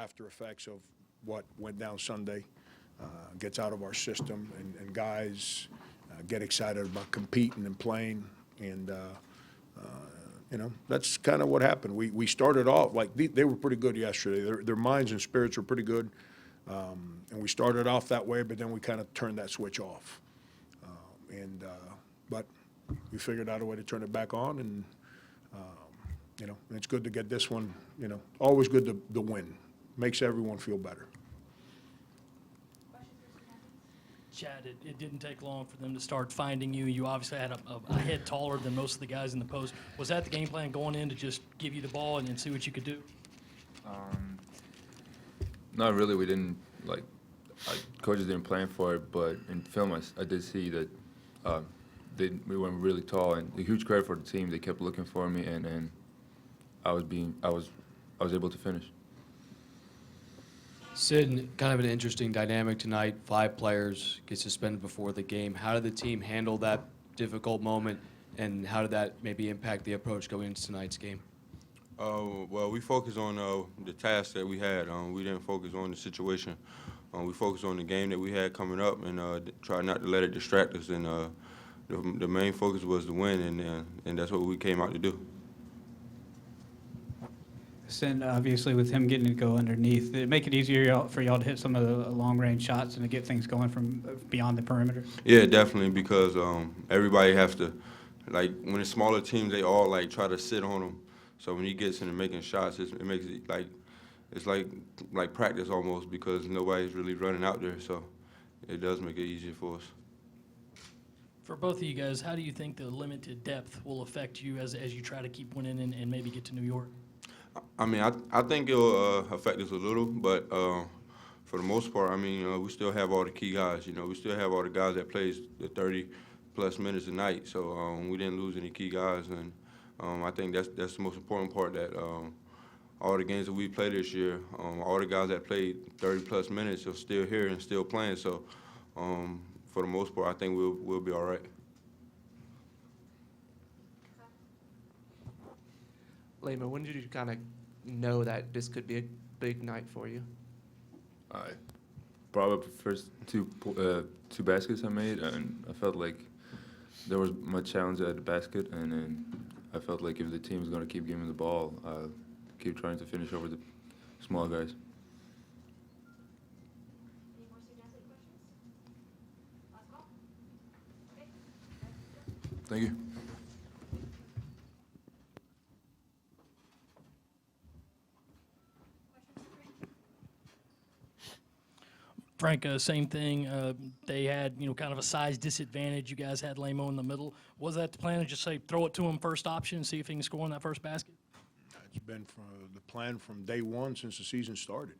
after effects of what went down Sunday, gets out of our system, and guys get excited about competing and playing, and that's kind of what happened. We started off like they were pretty good yesterday. Their minds and spirits were pretty good, and we started off that way, but then we kind of turned that switch off, but we figured out a way to turn it back on, and it's good to get this one. Always good to win. Makes everyone feel better. Chad, it didn't take long for them to start finding you. You obviously had a head taller than most of the guys in the post. Was that the game plan going in, to just give you the ball and see what you could do? Not really. We didn't, coaches didn't plan for it, but in film I did see that we went really tall, and a huge credit for the team. They kept looking for me, and I was able to finish. Sid, kind of an interesting dynamic tonight. 5 players get suspended before the game. How did the team handle that difficult moment, and how did that maybe impact the approach going into tonight's game? Well, we focused on the task that we had. We didn't focus on the situation. We focused on the game that we had coming up, and try not to let it distract us. And the main focus was to win, and that's what we came out to do. And obviously, with him getting to go underneath, did it make it easier for y'all to hit some of the long-range shots and to get things going from beyond the perimeter? Yeah, definitely, because everybody has to, when it's smaller teams, they all try to sit on them. So when he gets into making shots, it makes it it's like practice almost, because nobody's really running out there. So it does make it easier for us. For both of you guys, how do you think the limited depth will affect you as you try to keep winning and maybe get to New York? I mean, I think it'll affect us a little, but for the most part, I mean, we still have all the key guys. We still have all the guys that plays the 30-plus minutes a night. So we didn't lose any key guys, and I think that's the most important part. That all the games that we played this year, all the guys that played 30-plus minutes are still here and still playing. So for the most part, I think we'll be all right. Lehman, when did you kind of know that this could be a big night for you? I brought up the first two baskets I made, and I felt like there was my challenge at the basket, and then I felt like if the team is going to keep giving me the ball, I'll keep trying to finish over the small guys. Any more student athlete questions? Last call? Okay. Thank you. Frank, same thing. They had, kind of a size disadvantage. You guys had Lamo in the middle. Was that the plan to just say throw it to him first option and see if he can score on that first basket? It's been the plan from day one since the season started.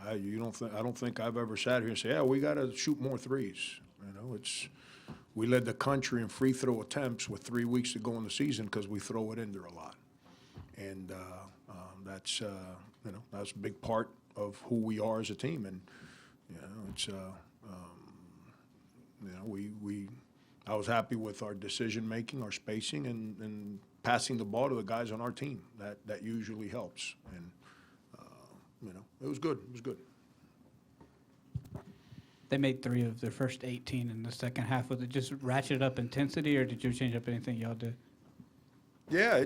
I don't think I've ever sat here and said, yeah, we got to shoot more threes. We led the country in free throw attempts with 3 weeks to go in the season because we throw it in there a lot, and that's a big part of who we are as a team. And I was happy with our decision making, our spacing, and passing the ball to the guys on our team. That usually helps, and it was good. It was good. They made 3 of their first 18 in the second half. Was it just ratchet up intensity, or did you change up anything y'all did? Yeah,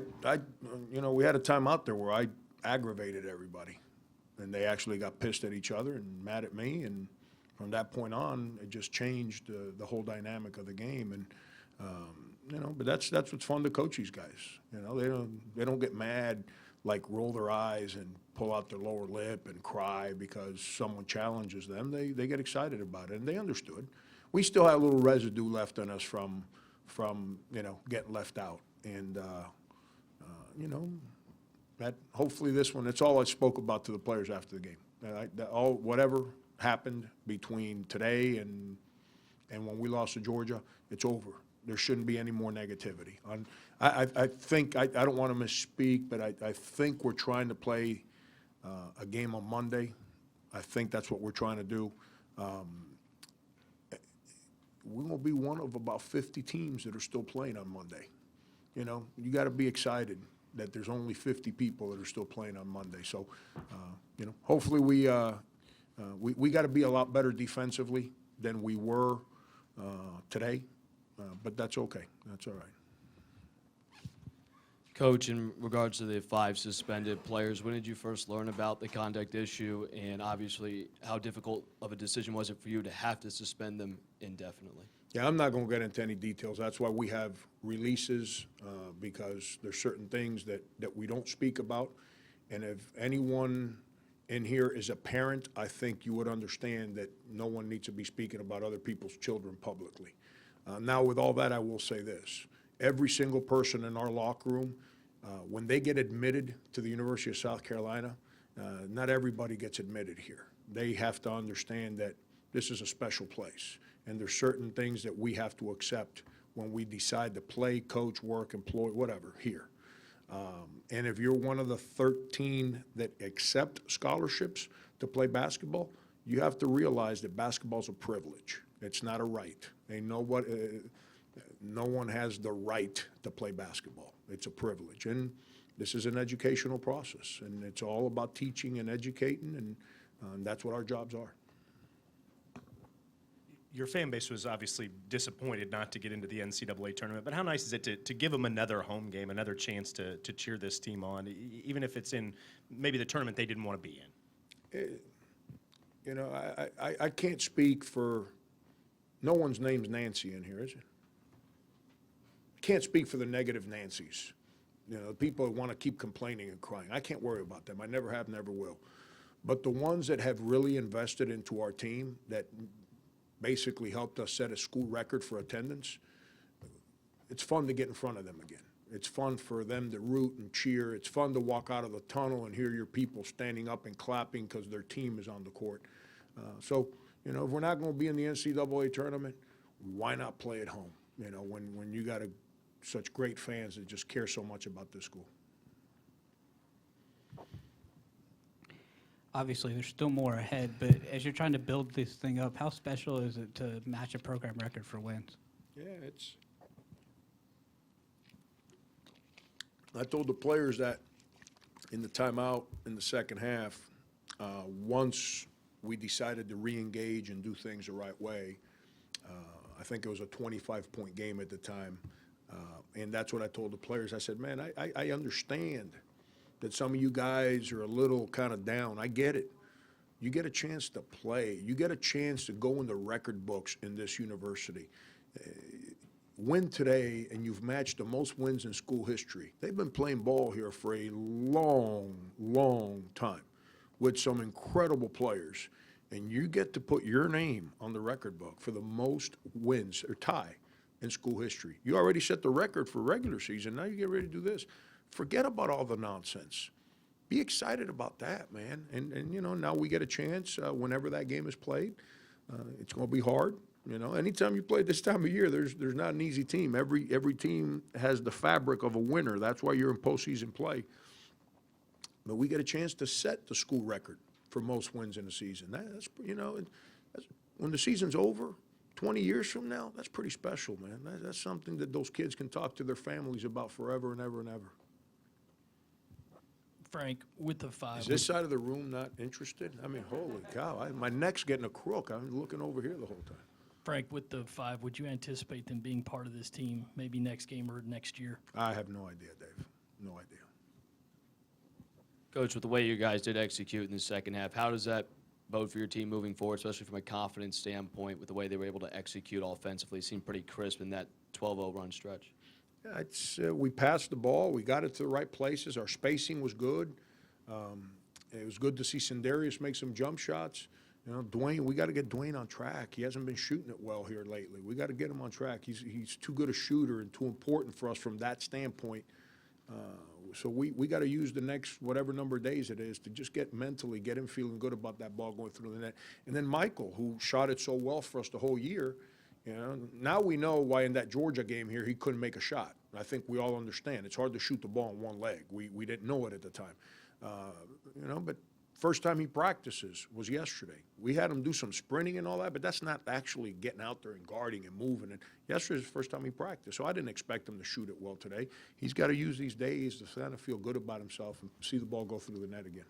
we had a time out there where I aggravated everybody, and they actually got pissed at each other and mad at me, and from that point on, it just changed the whole dynamic of the game. And but that's what's fun to coach these guys. They don't get mad, roll their eyes and pull out their lower lip and cry because someone challenges them. They get excited about it, and they understood. We still had a little residue left on us from getting left out, and that hopefully this one. It's all I spoke about to the players after the game. Whatever happened between today and when we lost to Georgia, it's over. There shouldn't be any more negativity. I think I don't want to misspeak, but I think we're trying to play a game on Monday. I think that's what we're trying to do. We're going to be one of about 50 teams that are still playing on Monday. You got to be excited. that there's only 50 people that are still playing on Monday. So, hopefully we got to be a lot better defensively than we were today, but that's okay. That's all right. Coach, in regards to the 5 suspended players, when did you first learn about the conduct issue? And obviously, how difficult of a decision was it for you to have to suspend them indefinitely? Yeah, I'm not going to get into any details. That's why we have releases, because there's certain things that we don't speak about. And if anyone in here is a parent, I think you would understand that no one needs to be speaking about other people's children publicly. Now, with all that, I will say this. Every single person in our locker room, when they get admitted to the University of South Carolina, not everybody gets admitted here. They have to understand that this is a special place, and there's certain things that we have to accept when we decide to play, coach, work, employ, whatever, here. And if you're one of the 13 that accept scholarships to play basketball, you have to realize that basketball's a privilege. It's not a right. No one has the right to play basketball. It's a privilege. And this is an educational process, and it's all about teaching and educating, and that's what our jobs are. Your fan base was obviously disappointed not to get into the NCAA tournament, but how nice is it to give them another home game, another chance to cheer this team on, even if it's in maybe the tournament they didn't want to be in? I can't speak for, no one's name's Nancy in here, is it? Can't speak for the negative Nancys. The people that want to keep complaining and crying. I can't worry about them. I never have, never will. But the ones that have really invested into our team, that basically helped us set a school record for attendance, it's fun to get in front of them again. It's fun for them to root and cheer. It's fun to walk out of the tunnel and hear your people standing up and clapping because their team is on the court. So, if we're not going to be in the NCAA tournament, why not play at home? When you got such great fans that just care so much about this school. Obviously, there's still more ahead, but as you're trying to build this thing up, how special is it to match a program record for wins? Yeah, I told the players that in the timeout in the second half, once we decided to re-engage and do things the right way, I think it was a 25-point game at the time, and that's what I told the players. I said, man, I understand that some of you guys are a little kind of down. I get it. You get a chance to play. You get a chance to go in the record books in this university. Win today, and you've matched the most wins in school history. They've been playing ball here for a long, long time with some incredible players, and you get to put your name on the record book for the most wins or tie in school history. You already set the record for regular season. Now you get ready to do this. Forget about all the nonsense. Be excited about that, man. And now we get a chance whenever that game is played. It's going to be hard. Anytime you play this time of year, there's not an easy team. Every team has the fabric of a winner. That's why you're in postseason play. But we get a chance to set the school record for most wins in a season. That's when the season's over, 20 years from now, that's pretty special, man. That's something that those kids can talk to their families about forever and ever and ever. Frank, with the 5. Is this side of the room not interested? I mean, holy cow, my neck's getting a crook. I'm looking over here the whole time. Frank, with the 5, would you anticipate them being part of this team maybe next game or next year? I have no idea, Dave. No idea. Coach, with the way you guys did execute in the second half, how does that bode for your team moving forward, especially from a confidence standpoint with the way they were able to execute offensively? It seemed pretty crisp in that 12-0 run stretch. Yeah, we passed the ball. We got it to the right places. Our spacing was good. It was good to see Sindarius make some jump shots. Dwayne, we got to get Dwayne on track. He hasn't been shooting it well here lately. We got to get him on track. He's too good a shooter and too important for us from that standpoint. So we got to use the next whatever number of days it is to just get him feeling good about that ball going through the net. And then Michael, who shot it so well for us the whole year, now we know why in that Georgia game here he couldn't make a shot. I think we all understand. It's hard to shoot the ball in one leg. We didn't know it at the time. But First time he practices was yesterday. We had him do some sprinting and all that, but that's not actually getting out there and guarding and moving. And yesterday's the first time he practiced, so I didn't expect him to shoot it well today. He's got to use these days to kind of feel good about himself and see the ball go through the net again.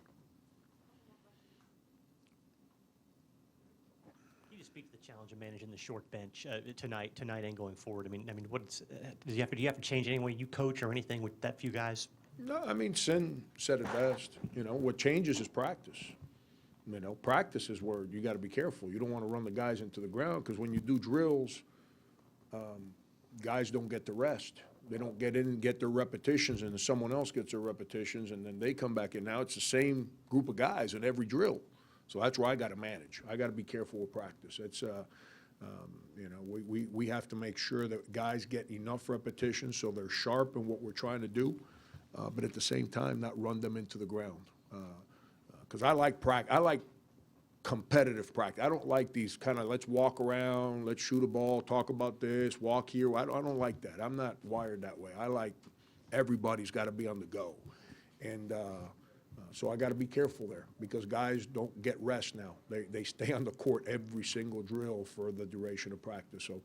Can you just speak to the challenge of managing the short bench tonight and going forward? I mean, what's do you have to change any way you coach or anything with that few guys? No, I mean, Sin said it best. You know, what changes is practice. You know, practice is where you got to be careful. You don't want to run the guys into the ground because when you do drills, guys don't get the rest. They don't get in and get their repetitions, and then someone else gets their repetitions, and then they come back in. Now it's the same group of guys in every drill. So that's where I got to manage. I got to be careful with practice. It's, you know, we have to make sure that guys get enough repetitions so they're sharp in what we're trying to do. But at the same time, not run them into the ground. Because I like competitive practice. I don't like these kind of let's walk around, let's shoot a ball, talk about this, walk here. I don't like that. I'm not wired that way. I like everybody's got to be on the go. And so I got to be careful there because guys don't get rest now. They stay on the court every single drill for the duration of practice. So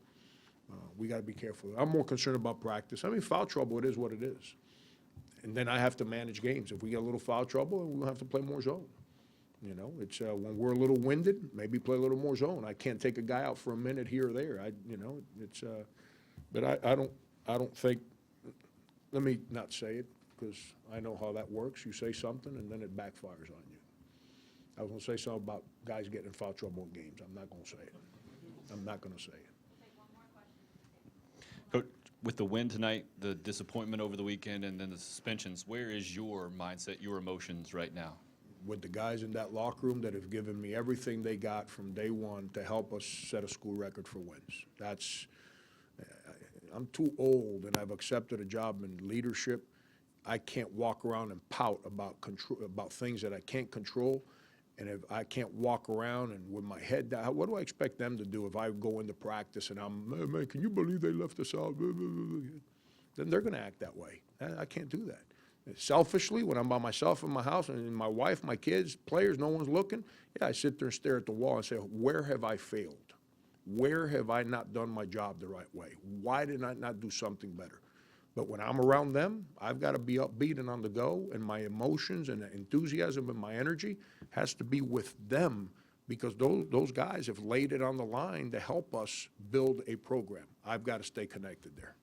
we got to be careful. I'm more concerned about practice. I mean, foul trouble, it is what it is. And then I have to manage games. If we get a little foul trouble, we'll have to play more zone. You know, it's when we're a little winded, maybe play a little more zone. I can't take a guy out for a minute here or there. You know, it's. But I don't think. Let me not say it because I know how that works. You say something and then it backfires on you. I was going to say something about guys getting in foul trouble in games. I'm not going to say it. I'm not going to say it. Coach, with the win tonight, the disappointment over the weekend, and then the suspensions, where is your mindset, your emotions right now? With the guys in that locker room that have given me everything they got from day one to help us set a school record for wins. That's, I'm too old and I've accepted a job in leadership. I can't walk around and pout about things that I can't control. And if I can't walk around and with my head down, what do I expect them to do if I go into practice and I'm, man, can you believe they left us out? Then they're going to act that way. I can't do that. Selfishly, when I'm by myself in my house and my wife, my kids, players, no one's looking, yeah, I sit there and stare at the wall and say, where have I failed? Where have I not done my job the right way? Why did I not do something better? But when I'm around them, I've got to be upbeat and on the go, and my emotions and the enthusiasm and my energy has to be with them because those guys have laid it on the line to help us build a program. I've got to stay connected there.